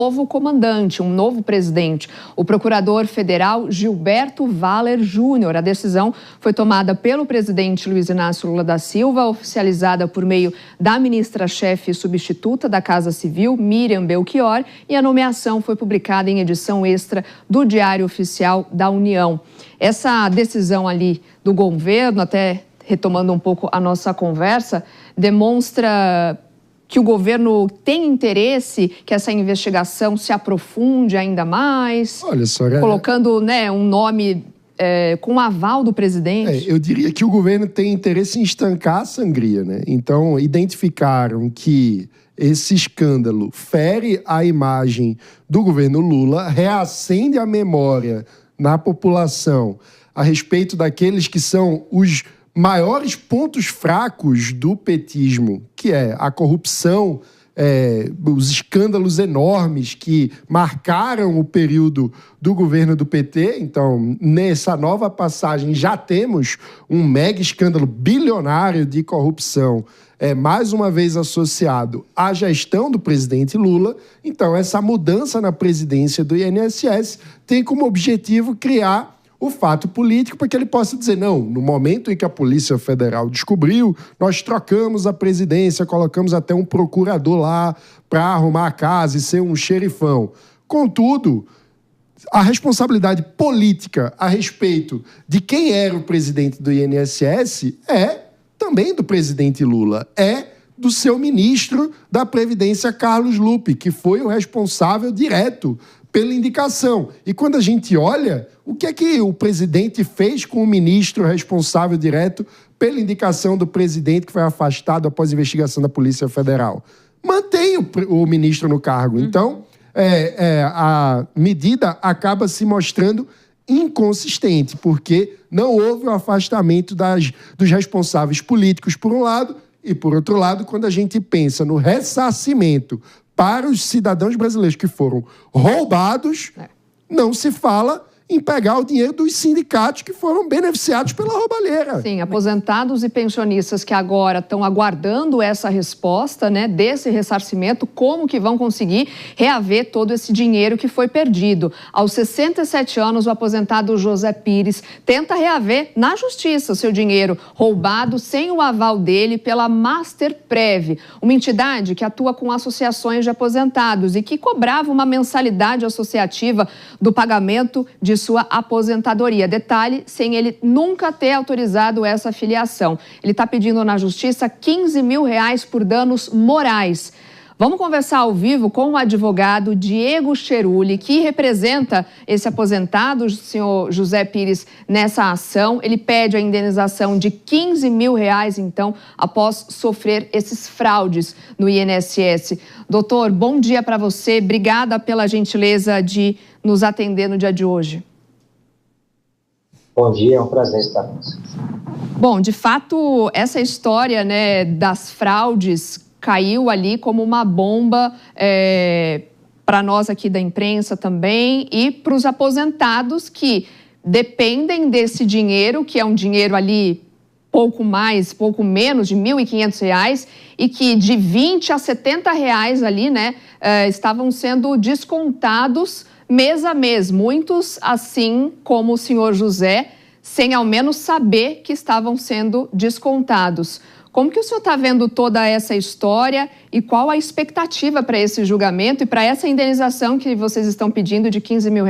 novo comandante, um novo presidente, o procurador federal Gilberto Valer Júnior. A decisão foi tomada pelo presidente Luiz Inácio Lula da Silva, oficializada por meio da ministra-chefe substituta da Casa Civil, Miriam Belchior, e a nomeação foi publicada em edição extra do Diário Oficial da União. Essa decisão ali do governo, até retomando um pouco a nossa conversa, demonstra que o governo tem interesse que essa investigação se aprofunde ainda mais, olha só, colocando, né, um nome com aval do presidente? Eu diria que o governo tem interesse em estancar a sangria, né? Então, identificaram que esse escândalo fere a imagem do governo Lula, reacende a memória na população a respeito daqueles que são os maiores pontos fracos do petismo, que é a corrupção, os escândalos enormes que marcaram o período do governo do PT. Então, nessa nova passagem, já temos um mega escândalo bilionário de corrupção, mais uma vez associado à gestão do presidente Lula. Então, essa mudança na presidência do INSS tem como objetivo criar o fato político para que ele possa dizer, não, no momento em que a Polícia Federal descobriu, nós trocamos a presidência, colocamos até um procurador lá para arrumar a casa e ser um xerifão. Contudo, a responsabilidade política a respeito de quem era o presidente do INSS é também do presidente Lula, é do seu ministro da Previdência, Carlos Lupe, que foi o responsável direto pela indicação. E quando a gente olha, o que é que o presidente fez com o ministro responsável direto pela indicação do presidente que foi afastado após a investigação da Polícia Federal? Mantém o ministro no cargo. Então, a medida acaba se mostrando inconsistente, porque não houve o afastamento dos responsáveis políticos, por um lado, e, por outro lado, quando a gente pensa no ressarcimento para os cidadãos brasileiros que foram roubados, não se fala em pegar o dinheiro dos sindicatos que foram beneficiados pela roubalheira. Sim, aposentados e pensionistas que agora estão aguardando essa resposta, né, desse ressarcimento, como que vão conseguir reaver todo esse dinheiro que foi perdido. Aos 67 anos, o aposentado José Pires tenta reaver na justiça o seu dinheiro roubado sem o aval dele pela Masterprev, uma entidade que atua com associações de aposentados e que cobrava uma mensalidade associativa do pagamento de sua aposentadoria. Detalhe, sem ele nunca ter autorizado essa filiação. Ele está pedindo na justiça R$15 mil por danos morais. Vamos conversar ao vivo com o advogado Diego Cheruli, que representa esse aposentado, o senhor José Pires, nessa ação. Ele pede a indenização de R$15 mil, então, após sofrer esses fraudes no INSS. Doutor, bom dia para você. Obrigada pela gentileza de nos atender no dia de hoje. Bom dia, é um prazer estar com vocês. Bom, de fato, essa história, né, das fraudes caiu ali como uma bomba para nós aqui da imprensa também e para os aposentados que dependem desse dinheiro, que é um dinheiro ali pouco menos de R$1.500 e que de R$20 a R$70 ali, né, estavam sendo descontados mês a mês, muitos assim como o senhor José, sem ao menos saber que estavam sendo descontados. Como que o senhor está vendo toda essa história e qual a expectativa para esse julgamento e para essa indenização que vocês estão pedindo de R$15 mil?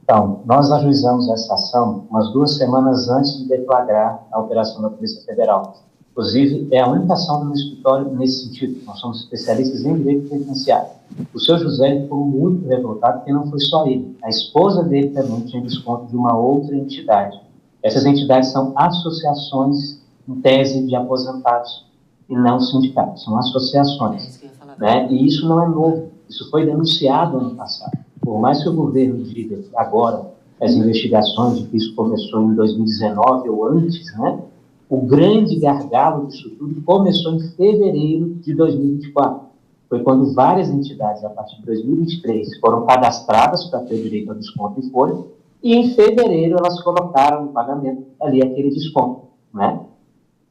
Então, nós ajuizamos essa ação umas 2 semanas antes de deflagrar a operação da Polícia Federal. Inclusive, é a única ação do meu escritório nesse sentido. Nós somos especialistas em direito penitenciário. O senhor José ficou muito revoltado porque não foi só ele. A esposa dele também tinha desconto de uma outra entidade. Essas entidades são associações, em tese, de aposentados e não sindicatos. São associações. Né? E isso não é novo. Isso foi denunciado ano passado. Por mais que o governo diga agora as investigações de que isso começou em 2019 ou antes, né? O grande gargalo disso tudo começou em fevereiro de 2024. Foi quando várias entidades, a partir de 2023, foram cadastradas para ter direito ao desconto em folha, e em fevereiro elas colocaram no pagamento ali aquele desconto, né?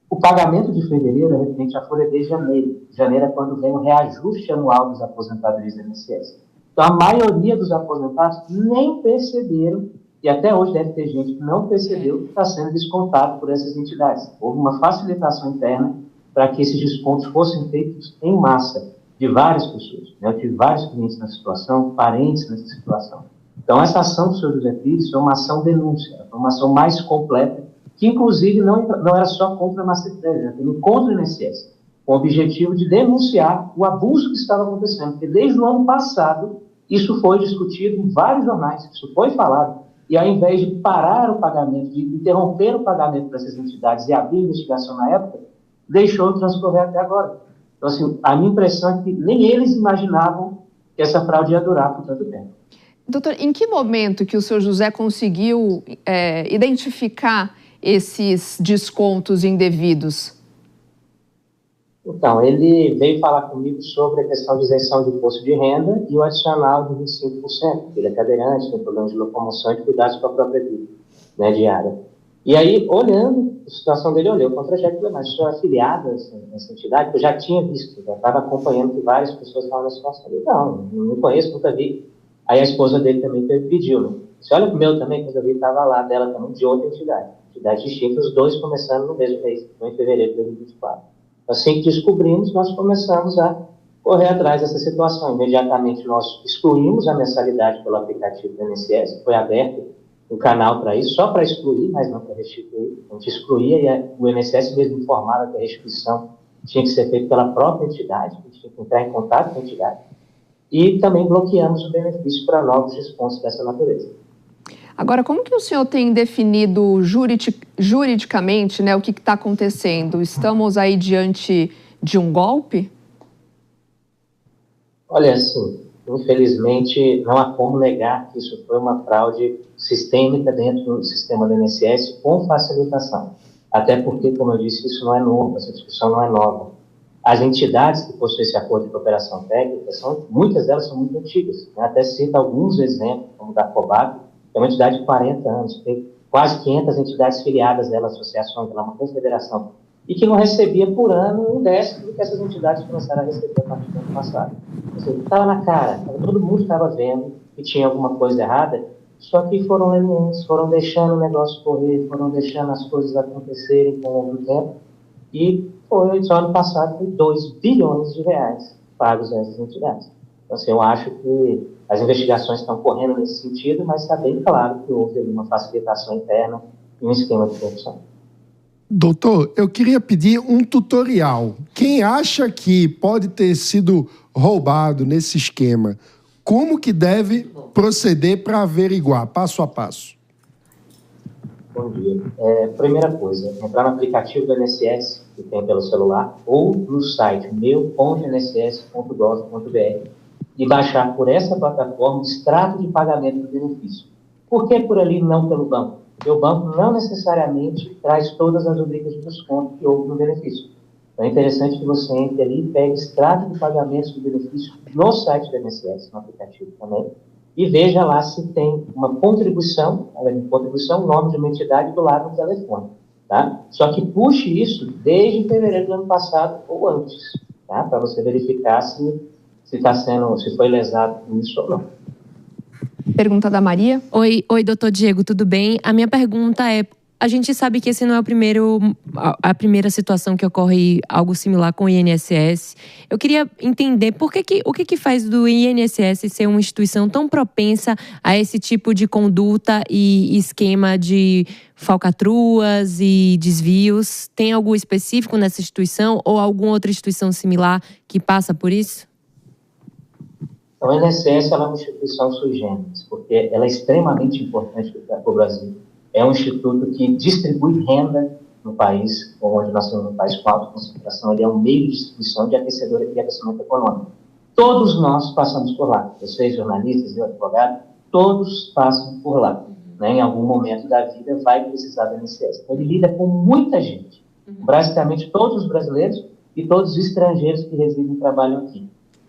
O pagamento de fevereiro é referente à folha de janeiro. Janeiro é quando vem o reajuste anual dos aposentadores do INSS. Então, a maioria dos aposentados nem perceberam, e até hoje deve ter gente que não percebeu, que está sendo descontado por essas entidades. Houve uma facilitação interna para que esses descontos fossem feitos em massa, de várias pessoas. Eu tive vários clientes nessa situação, parentes nessa situação. Então, essa ação do senhor José Pires foi uma ação denúncia, foi uma ação mais completa, que inclusive não era só contra a Mastercard, era também contra o INSS, com o objetivo de denunciar o abuso que estava acontecendo, porque desde o ano passado isso foi discutido em vários jornais, isso foi falado, e ao invés de parar o pagamento, de interromper o pagamento para essas entidades e abrir investigação na época, deixou de transcorrer até agora. Então, assim, a minha impressão é que nem eles imaginavam que essa fraude ia durar por tanto tempo. Doutor, em que momento que o senhor José conseguiu identificar esses descontos indevidos? Então, ele veio falar comigo sobre a questão de isenção de imposto de renda e o adicional de 25%. Ele é cadeirante, tem problemas de locomoção e de cuidados com a própria vida, né, diária. E aí, olhando a situação dele, eu olhei o contra-cheque e falei, mas sou afiliado a essa entidade, que eu já tinha visto, já estava acompanhando que várias pessoas estavam na situação. Eu falei, não conheço, nunca vi. Aí a esposa dele também pediu, né? Você olha pro meu também, quando eu vi, estava lá dela também, de outra entidade distinta, os dois começando no mesmo mês, em fevereiro de 2024. Assim que descobrimos, nós começamos a correr atrás dessa situação. Imediatamente nós excluímos a mensalidade pelo aplicativo do INSS, foi aberto um canal para isso, só para excluir, mas não para restituir. A gente excluía e o INSS mesmo informava que a restituição tinha que ser feita pela própria entidade, a gente tinha que entrar em contato com a entidade. E também bloqueamos o benefício para novos descontos dessa natureza. Agora, como que o senhor tem definido juridicamente, né, o que está acontecendo? Estamos aí diante de um golpe? Olha, assim, infelizmente, não há como negar que isso foi uma fraude sistêmica dentro do sistema do INSS com facilitação. Até porque, como eu disse, isso não é novo, essa discussão não é nova. As entidades que possuem esse acordo de cooperação técnica, muitas delas são muito antigas. Né? Até cito alguns exemplos, como o da COBAG, que é uma entidade de 40 anos, tem quase 500 entidades filiadas dela, associações, ela é uma confederação, e que não recebia por ano um décimo do que essas entidades começaram a receber a partir do ano passado. Ou seja, estava na cara, todo mundo estava vendo que tinha alguma coisa errada, só que foram lenientes, foram deixando o negócio correr, foram deixando as coisas acontecerem com o longo do tempo, e foi, só ano passado, foi 2 bilhões de reais pagos a essas entidades. Então, assim, eu acho que as investigações estão correndo nesse sentido, mas está bem claro que houve uma facilitação interna e um esquema de corrupção. Doutor, eu queria pedir um tutorial. Quem acha que pode ter sido roubado nesse esquema, como que deve proceder para averiguar, passo a passo? Bom dia. Primeira coisa, entrar no aplicativo do INSS, que tem pelo celular, ou no site meu.inss.gov.br e baixar por essa plataforma o extrato de pagamento do benefício. Por que por ali, não pelo banco? Porque o banco não necessariamente traz todas as rubricas de desconto que houve no benefício. Então é interessante que você entre ali e pegue o extrato de pagamentos do benefício no site do INSS, no aplicativo também, e veja lá se tem uma contribuição, o nome de uma entidade do lado do telefone. Tá? Só que puxe isso desde fevereiro do ano passado ou antes, tá? Para você verificar se foi lesado com isso ou não. Pergunta da Maria. Oi, doutor Diego, tudo bem? A minha pergunta é, a gente sabe que esse não é a primeira situação que ocorre algo similar com o INSS. Eu queria entender o que faz do INSS ser uma instituição tão propensa a esse tipo de conduta e esquema de falcatruas e desvios. Tem algo específico nessa instituição ou alguma outra instituição similar que passa por isso? Então, a INSS é uma instituição sui generis, porque ela é extremamente importante para o Brasil. É um instituto que distribui renda no país, onde nós temos um país com alta concentração, ele é um meio de distribuição de aquecimento econômico. Todos nós passamos por lá, vocês jornalistas, eu advogado, todos passam por lá. Né? Em algum momento da vida vai precisar do INSS. Então, ele lida com muita gente, basicamente todos os brasileiros e todos os estrangeiros que residem e trabalham aqui.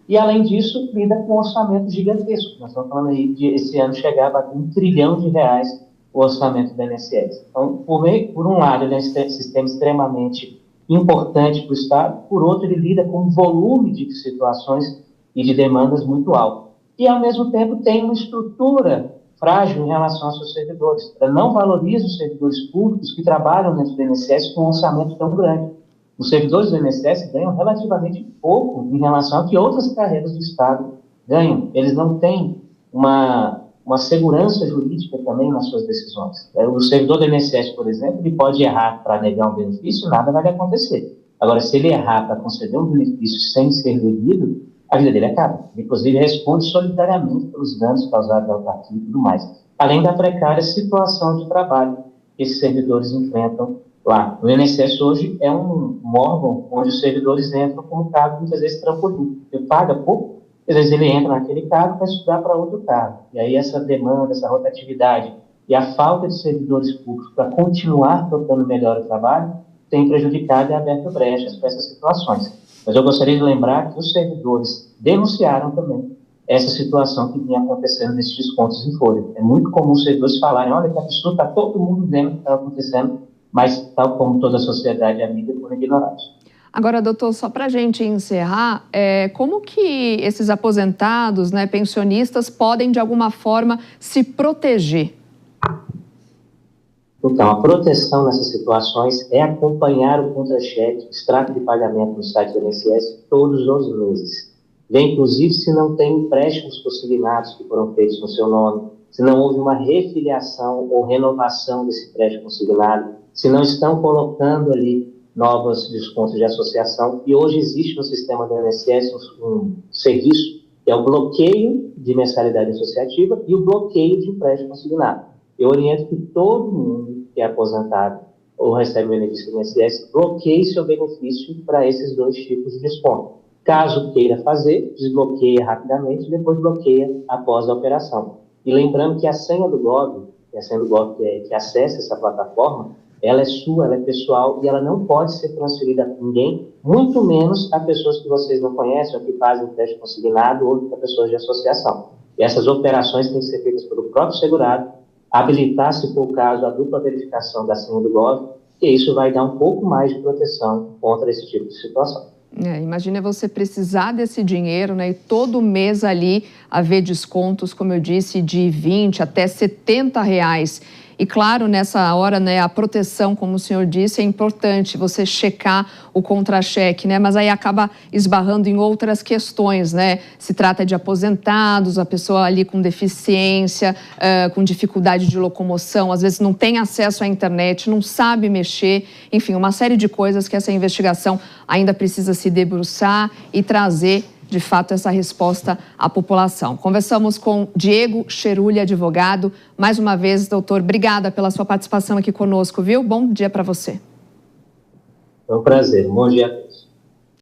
E, além disso, lida com um orçamento gigantesco. Nós estamos falando aí de esse ano chegar a bater R$1 trilhão o orçamento do INSS. Então, por um lado, ele é um sistema extremamente importante para o Estado, por outro, ele lida com um volume de situações e de demandas muito alto. E, ao mesmo tempo, tem uma estrutura frágil em relação aos seus servidores. Ela não valoriza os servidores públicos que trabalham dentro do INSS com um orçamento tão grande. Os servidores do INSS ganham relativamente pouco em relação ao que outras carreiras do Estado ganham. Eles não têm uma segurança jurídica também nas suas decisões. O servidor do INSS, por exemplo, ele pode errar para negar um benefício, nada vai acontecer. Agora, se ele errar para conceder um benefício sem ser devido, a vida dele acaba. Inclusive, responde solidariamente pelos danos causados ao partido e tudo mais. Além da precária situação de trabalho que esses servidores enfrentam lá. O INSS hoje é um órgão onde os servidores entram com um cargo, muitas vezes, trampolim. Ele paga pouco, às vezes ele entra naquele cargo para estudar para outro cargo. E aí essa demanda, essa rotatividade e a falta de servidores públicos para continuar tocando melhor o trabalho tem prejudicado e aberto brechas para essas situações. Mas eu gostaria de lembrar que os servidores denunciaram também essa situação que vinha acontecendo nesses descontos em folha. É muito comum os servidores falarem, olha, que absurdo, está todo mundo vendo o que está acontecendo, mas, tal como toda a sociedade e a mídia, foram ignorados. Agora, doutor, só para a gente encerrar, como que esses aposentados, né, pensionistas, podem, de alguma forma, se proteger? Então, a proteção nessas situações é acompanhar o contra-cheque, o extrato de pagamento no site do INSS todos os meses. Vê, inclusive, se não tem empréstimos consignados que foram feitos no seu nome, se não houve uma refiliação ou renovação desse empréstimo consignado, se não estão colocando ali novos descontos de associação. E hoje existe no sistema do INSS um serviço que é o bloqueio de mensalidade associativa e o bloqueio de empréstimo consignado. Eu oriento que todo mundo que é aposentado ou recebe benefício do INSS bloqueie seu benefício para esses dois tipos de desconto. Caso queira fazer, desbloqueia rapidamente e depois bloqueia após a operação. E lembrando que a senha do Gov, que acessa essa plataforma, ela é sua, ela é pessoal e ela não pode ser transferida a ninguém, muito menos a pessoas que vocês não conhecem ou que fazem empréstimo consignado ou a pessoas de associação. E essas operações têm que ser feitas pelo próprio segurado, habilitar, se for o caso, a dupla verificação da senha do Gov, e isso vai dar um pouco mais de proteção contra esse tipo de situação. Imagina você precisar desse dinheiro, né, e todo mês ali haver descontos, como eu disse, de 20 até R$70. E claro, nessa hora, né, a proteção, como o senhor disse, é importante você checar o contra-cheque, né? Mas aí acaba esbarrando em outras questões, né? Se trata de aposentados, a pessoa ali com deficiência, com dificuldade de locomoção, às vezes não tem acesso à internet, não sabe mexer, enfim, uma série de coisas que essa investigação ainda precisa se debruçar e trazer de fato, essa resposta à população. Conversamos com Diego Cherulli, advogado. Mais uma vez, doutor, obrigada pela sua participação aqui conosco, viu? Bom dia para você. É um prazer. Bom dia a todos.